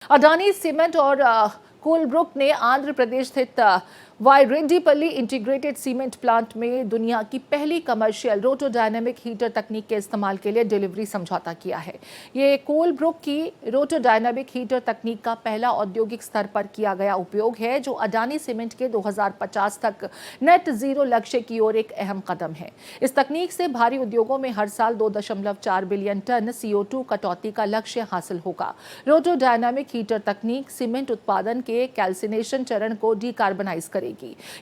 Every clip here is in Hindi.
अडानी सीमेंट और कोलब्रुक ने आंध्र प्रदेश स्थित वाईरेड्डीपल्ली इंटीग्रेटेड सीमेंट प्लांट में दुनिया की पहली कमर्शियल रोटोडायनेमिक हीटर तकनीक के इस्तेमाल के लिए डिलीवरी समझौता किया है। ये कोलब्रुक की रोटोडायनेमिक हीटर तकनीक का पहला औद्योगिक स्तर पर किया गया उपयोग है, जो अडानी सीमेंट के 2050 तक नेट जीरो लक्ष्य की ओर एक अहम कदम है। इस तकनीक से भारी उद्योगों में हर साल 2.4 बिलियन टन CO2 कटौती का लक्ष्य हासिल होगा। रोटोडायनेमिक हीटर तकनीक सीमेंट उत्पादन के कैल्सिनेशन चरण को डीकार्बनाइज करेगी।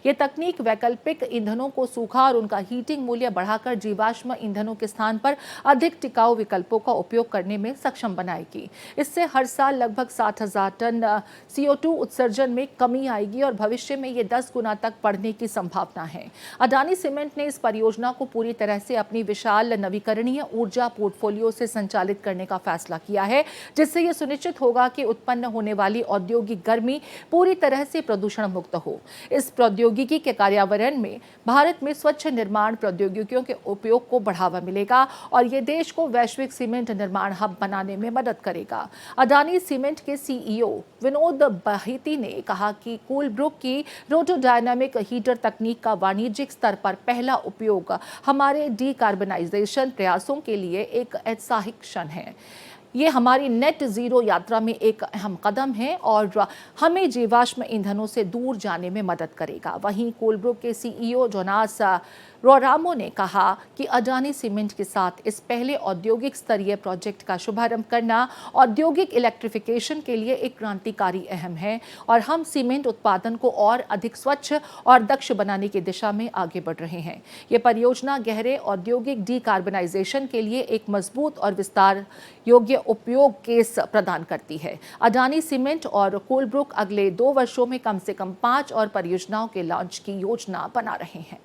ये तकनीक वैकल्पिक ईंधनों को सूखा और उनका हीटिंग मूल्य बढ़ाकर जीवाश्म ईंधनों के स्थान पर अधिक टिकाऊ विकल्पों का उपयोग करने में सक्षम बनाएगी। इससे हर साल लगभग 60,000 टन CO2 उत्सर्जन में कमी आएगी और भविष्य में ये 10 गुना तक बढ़ने की संभावना है। अडानी सीमेंट ने इस परियोजना को पूरी तरह से अपनी विशाल नवीकरणीय ऊर्जा पोर्टफोलियो से संचालित करने का फैसला किया है, जिससे यह सुनिश्चित होगा कि उत्पन्न होने वाली औद्योगिक गर्मी पूरी तरह से प्रदूषण मुक्त हो। इस प्रौद्योगिकी के कार्यान्वयन में भारत में स्वच्छ निर्माण प्रौद्योगिकियों के उपयोग को बढ़ावा मिलेगा और ये देश को वैश्विक सीमेंट निर्माण हब बनाने में मदद करेगा। अडानी सीमेंट के CEO विनोद बहिती ने कहा कि कोलब्रुक की रोटोडायनेमिक हीटर तकनीक का वाणिज्यिक स्तर पर पहला उपयोग हमारे डीकार्बनाइजेशन प्रयासों के लिए एक ऐतिहासिक क्षण है। ये हमारी नेट जीरो यात्रा में एक अहम कदम है और हमें जीवाश्म ईंधनों से दूर जाने में मदद करेगा। वहीं कोलब्रुक के CEO जोनास रोरामो ने कहा कि अडानी सीमेंट के साथ इस पहले औद्योगिक स्तरीय प्रोजेक्ट का शुभारंभ करना औद्योगिक इलेक्ट्रिफिकेशन के लिए एक क्रांतिकारी अहम है और हम सीमेंट उत्पादन को और अधिक स्वच्छ और दक्ष बनाने की दिशा में आगे बढ़ रहे हैं। ये परियोजना गहरे औद्योगिक डीकार्बनाइजेशन के लिए एक मजबूत और विस्तार योग्य उपयोग केस प्रदान करती है। अडानी सीमेंट और कोलब्रुक अगले 2 वर्षों में कम से कम 5 और परियोजनाओं के लॉन्च की योजना बना रहे हैं।